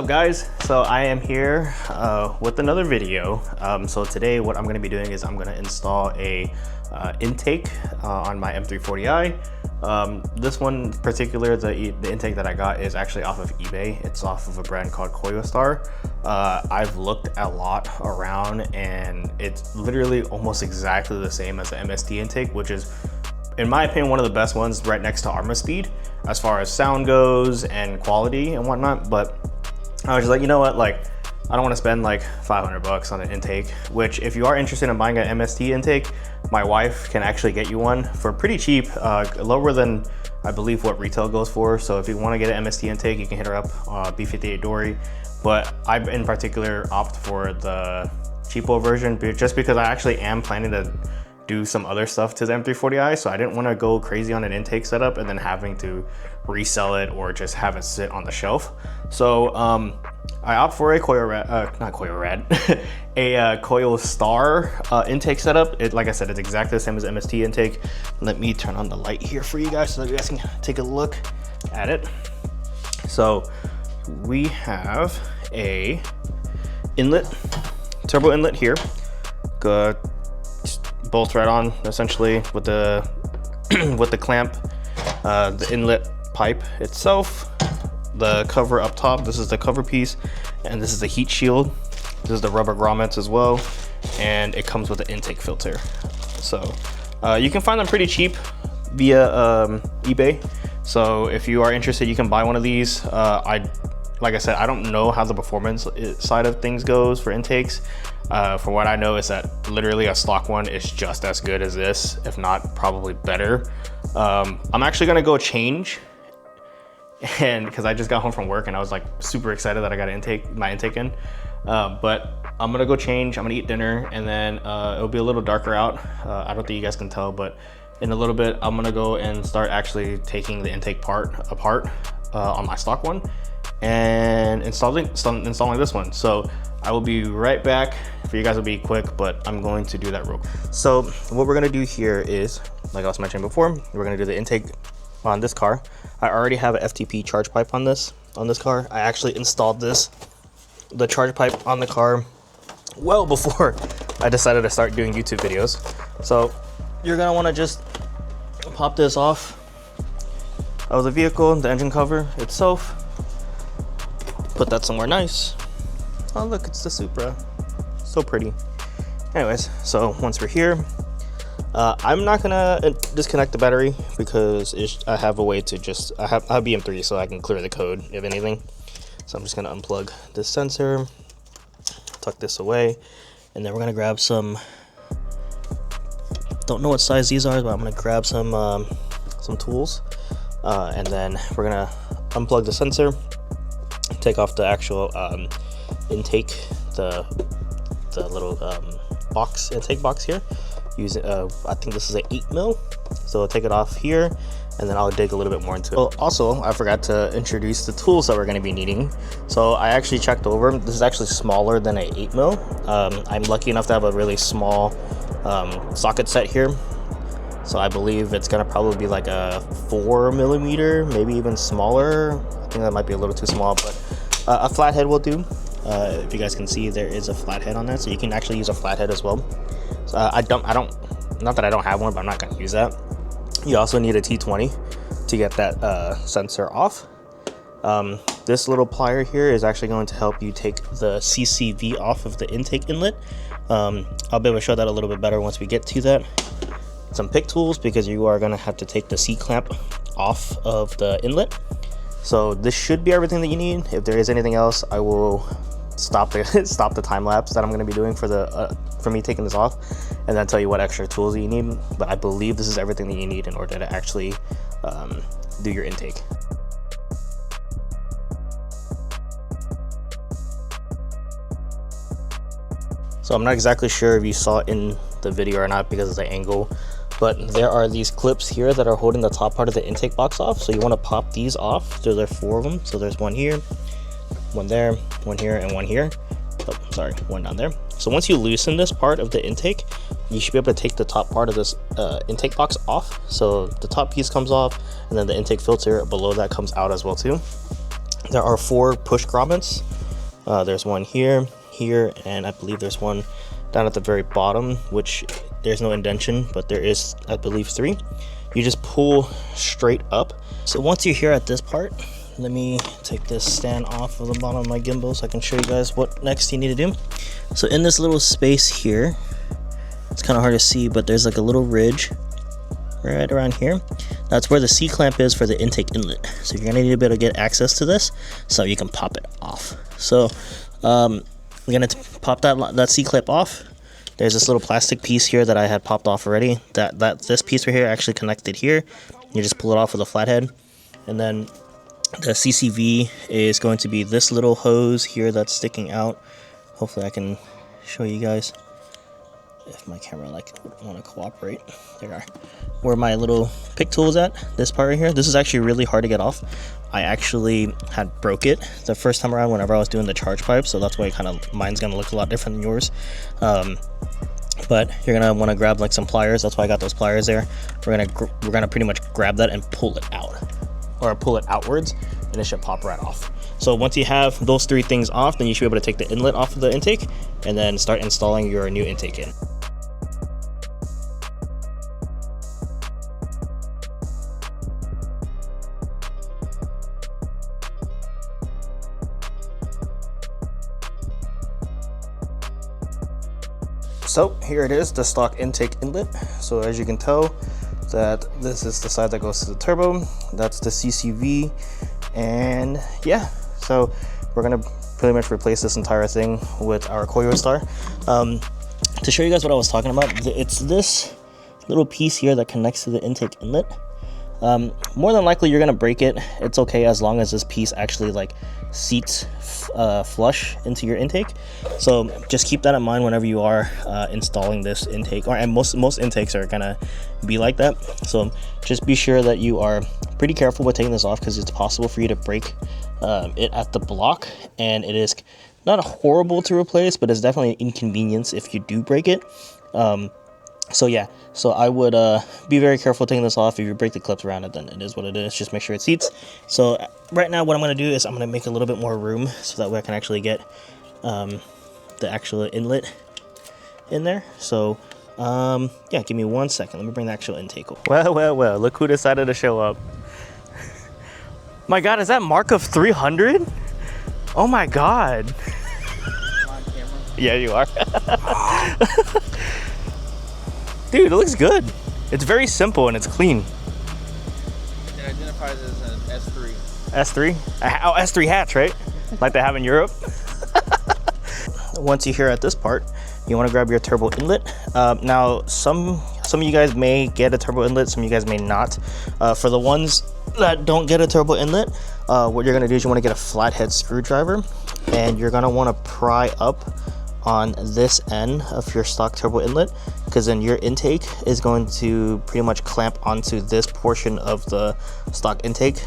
up, guys? So I am here with another video. So today what I'm going to be doing is I'm going to install a intake on my M340i. This one in particular, the intake that I got is actually off of eBay. It's off of a brand called Kuttitup. I've looked a lot around and it's literally almost exactly the same as the MST intake, which is, in my opinion, one of the best ones, right next to Armor-Speed as far as sound goes and quality and whatnot. But I was just like, you know what, like, I don't want to spend like 500 bucks on an intake, which if you are interested in buying an MST intake, my wife can actually get you one for pretty cheap, lower than I believe what retail goes for. So if you want to get an MST intake, you can hit her up, B58 Dory. But I in particular opt for the cheapo version just because I actually am planning to do some other stuff to the M340i, so I didn't want to go crazy on an intake setup and then having to resell it or just have it sit on the shelf. So I opt for a a Coil Star intake setup. Like I said, it's exactly the same as MST intake. Let me turn on the light here for you guys so that you guys can take a look at it. So we have a inlet, turbo inlet here. Good. Bolt right on essentially with the with the clamp, the inlet pipe itself, the cover up top. This is the cover piece, and this is the heat shield. This is the rubber grommets as well, and it comes with an intake filter. So you can find them pretty cheap via eBay. So if you are interested, you can buy one of these. Like I said, I don't know how the performance side of things goes for intakes. From what I know is that literally a stock one is just as good as this, if not probably better. I'm actually gonna go change, and because I just got home from work and I was like super excited that I got my intake in. But I'm gonna go change, I'm gonna eat dinner, and then it'll be a little darker out. I don't think you guys can tell, but in a little bit I'm gonna go and start actually taking the intake part apart on my stock one and installing this one. So I will be right back. For you guys, it'll be quick, but I'm going to do that real quick. So what we're gonna do here is, like I was mentioning before, we're gonna do the intake on this car. I already have an FTP charge pipe on this car. I actually installed the charge pipe on the car well before I decided to start doing YouTube videos. So you're gonna wanna just pop this off of the vehicle, the engine cover itself. Put that somewhere nice. Oh look, it's the Supra. So pretty. Anyways, so once we're here, I'm not gonna disconnect the battery because I have a way to just, I have BM3 so I can clear the code if anything. So I'm just gonna unplug this sensor, tuck this away, and then we're gonna grab some, don't know what size these are, but I'm gonna grab some tools, and then we're gonna unplug the sensor, take off the actual intake, the little intake box here. Use I think this is an 8mm, so I'll take it off here and then I'll dig a little bit more into it. Oh, also I forgot to introduce the tools that we're going to be needing. So I actually checked over, this is actually smaller than an 8mm. I'm lucky enough to have a really small socket set here, so I believe it's going to probably be like a 4mm, maybe even smaller. I think that might be a little too small, but a flathead will do. If you guys can see, there is a flathead on there, so you can actually use a flathead as well. So not that I don't have one, but I'm not going to use that. You also need a T20 to get that sensor off. This little plier here is actually going to help you take the CCV off of the intake inlet. I'll be able to show that a little bit better once we get to that. Some pick tools, because you are going to have to take the C-clamp off of the inlet. So this should be everything that you need. If there is anything else, I will stop the time lapse that I'm going to be doing for me taking this off, and then tell you what extra tools you need. But I believe this is everything that you need in order to actually do your intake. So I'm not exactly sure if you saw it in the video or not because of the angle, but there are these clips here that are holding the top part of the intake box off. So you want to pop these off. So there are 4 of them. So there's one here, one there, one here, and one here. Oh, sorry, one down there. So once you loosen this part of the intake, you should be able to take the top part of this intake box off. So the top piece comes off, and then the intake filter below that comes out as well too. there are 4 push grommets. There's one here, here, and I believe there's one down at the very bottom, which there's no indentation, but there is, I believe, 3. You just pull straight up. So once you're here at this part, let me take this stand off of the bottom of my gimbal so I can show you guys what next you need to do. So in this little space here, it's kind of hard to see, but there's like a little ridge right around here. That's where the C-clamp is for the intake inlet. So you're gonna need to be able to get access to this so you can pop it off. So we're gonna pop that C-clip off. There's this little plastic piece here that I had popped off already. This piece right here actually connected here. You just pull it off with a flathead, and then the CCV is going to be this little hose here that's sticking out. Hopefully I can show you guys if my camera want to cooperate. There you are. Where my little pick tool is at, this part right here, this is actually really hard to get off. I actually had broke it the first time around whenever I was doing the charge pipe, so that's why mine's gonna look a lot different than yours. But you're gonna want to grab like some pliers. That's why I got those pliers there. We're gonna pretty much grab that and pull it out, or pull it outwards, and it should pop right off. So once you have those 3 things off, then you should be able to take the inlet off of the intake and then start installing your new intake in. So here it is, the stock intake inlet. So as you can tell, that this is the side that goes to the turbo. That's the CCV, and yeah. So we're gonna pretty much replace this entire thing with our coil star. To show you guys what I was talking about, it's this little piece here that connects to the intake inlet. More than likely you're gonna break it. It's okay as long as this piece actually like seats flush into your intake. So just keep that in mind whenever you are installing this intake, and most intakes are gonna be like that. So just be sure that you are pretty careful with taking this off, because it's possible for you to break it at the block, and it is not horrible to replace, but it's definitely an inconvenience if you do break it. So yeah, so I would be very careful taking this off. If you break the clips around it, then it is what it is. Just make sure it seats. So right now what I'm going to do is I'm going to make a little bit more room so that way I can actually get the actual inlet in there. So yeah, give me 1 second. Let me bring the actual intake over. Well, look who decided to show up. My God, is that mark of 300? Oh my God. On camera? Yeah, you are. Dude, it looks good. It's very simple and it's clean. It identifies as an S3. S3? Oh, S3 hatch, right? Like they have in Europe. Once you're here at this part, you want to grab your turbo inlet. Now, some of you guys may get a turbo inlet, some of you guys may not. For the ones that don't get a turbo inlet, what you're going to do is you want to get a flathead screwdriver, and you're going to want to pry up on this end of your stock turbo inlet, because then your intake is going to pretty much clamp onto this portion of the stock intake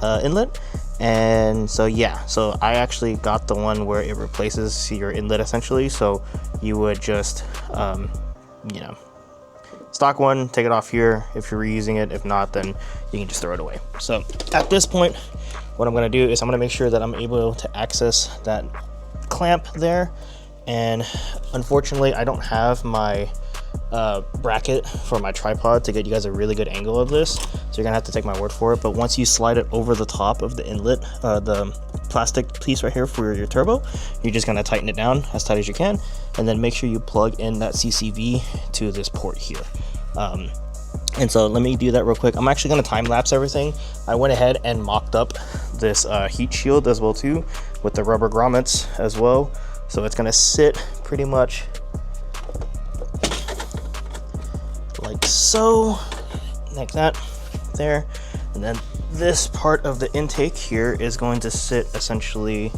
inlet. And so yeah, so I actually got the one where it replaces your inlet essentially. So you would just you know, stock one, take it off here if you're reusing it. If not, then you can just throw it away. So at this point, what I'm going to do is I'm going to make sure that I'm able to access that clamp there. And unfortunately, I don't have my bracket for my tripod to get you guys a really good angle of this, so you're gonna have to take my word for it. But once you slide it over the top of the inlet, the plastic piece right here for your turbo, you're just gonna tighten it down as tight as you can, and then make sure you plug in that CCV to this port here. And so let me do that real quick. I'm actually gonna time lapse everything. I went ahead and mocked up this heat shield as well too, with the rubber grommets as well. So it's gonna sit pretty much like so, like that, there. And then this part of the intake here is going to sit essentially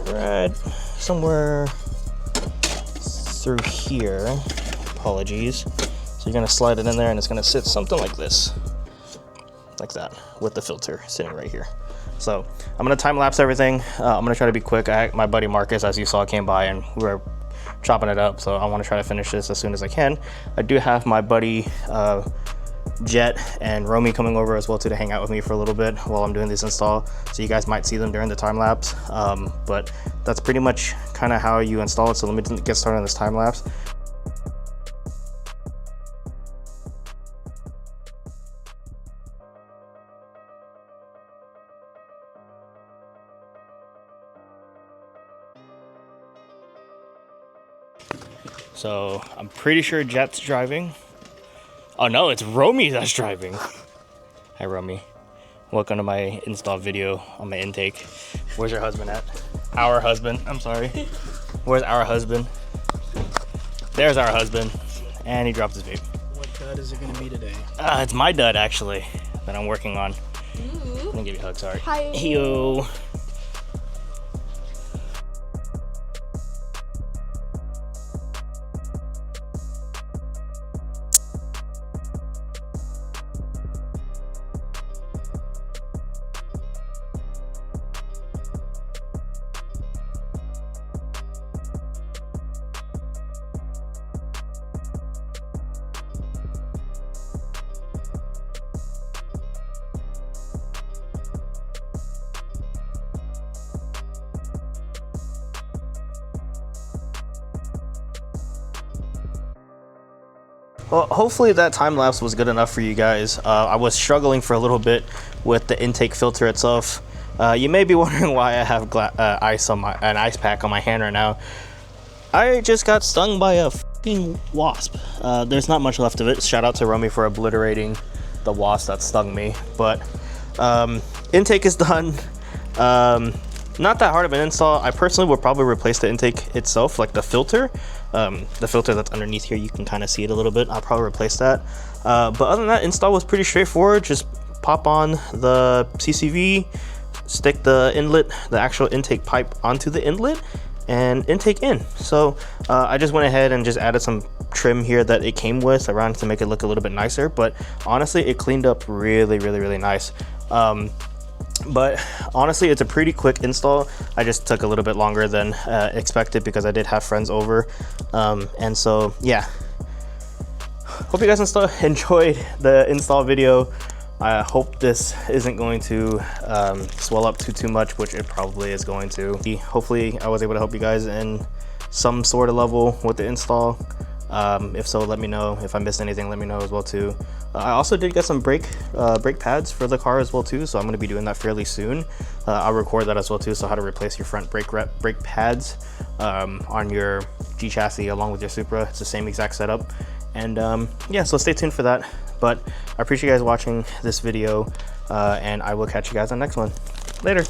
right somewhere through here. Apologies. So you're gonna slide it in there and it's gonna sit something like this, like that, with the filter sitting right here. So I'm gonna time lapse everything. I'm gonna try to be quick. My buddy Marcus, as you saw, came by and we were chopping it up. So I wanna try to finish this as soon as I can. I do have my buddy Jet and Romy coming over as well too to hang out with me for a little bit while I'm doing this install. So you guys might see them during the time lapse. But that's pretty much kind of how you install it. So let me get started on this time lapse. So I'm pretty sure Jet's driving. Oh no, it's Romy that's driving. Hi Romy. Welcome to my install video on my intake. Where's your husband at? Our husband, I'm sorry. Where's our husband? There's our husband. And he dropped his vape. What dud is it gonna be today? It's my dud actually, that I'm working on. Let me give you a hug, sorry. Hi. Yo. Well, hopefully that time lapse was good enough for you guys. I was struggling for a little bit with the intake filter itself. You may be wondering why I have an ice pack on my hand right now. I just got stung by a fucking wasp. There's not much left of it. Shout out to Romy for obliterating the wasp that stung me. But intake is done. Not that hard of an install. I personally would probably replace the intake itself, like the filter. The filter that's underneath here, you can kind of see it a little bit. I'll probably replace that. But other than that, install was pretty straightforward. Just pop on the CCV, stick the inlet, the actual intake pipe onto the inlet, and intake in. So I just went ahead and just added some trim here that it came with around to make it look a little bit nicer. But honestly, it cleaned up really nice. But honestly, it's a pretty quick install. I just took a little bit longer than expected because I did have friends over. And so, yeah. Hope you guys enjoyed the install video. I hope this isn't going to swell up too much, which it probably is going to. Hopefully, I was able to help you guys in some sort of level with the install. If so, let me know. If I missed anything, let me know as well too. I also did get some brake pads for the car as well too, so I'm going to be doing that fairly soon. I'll record that as well too, so how to replace your front brake pads on your G chassis along with your Supra. It's the same exact setup. And yeah, so stay tuned for that. But I appreciate you guys watching this video, and I will catch you guys on the next one. Later.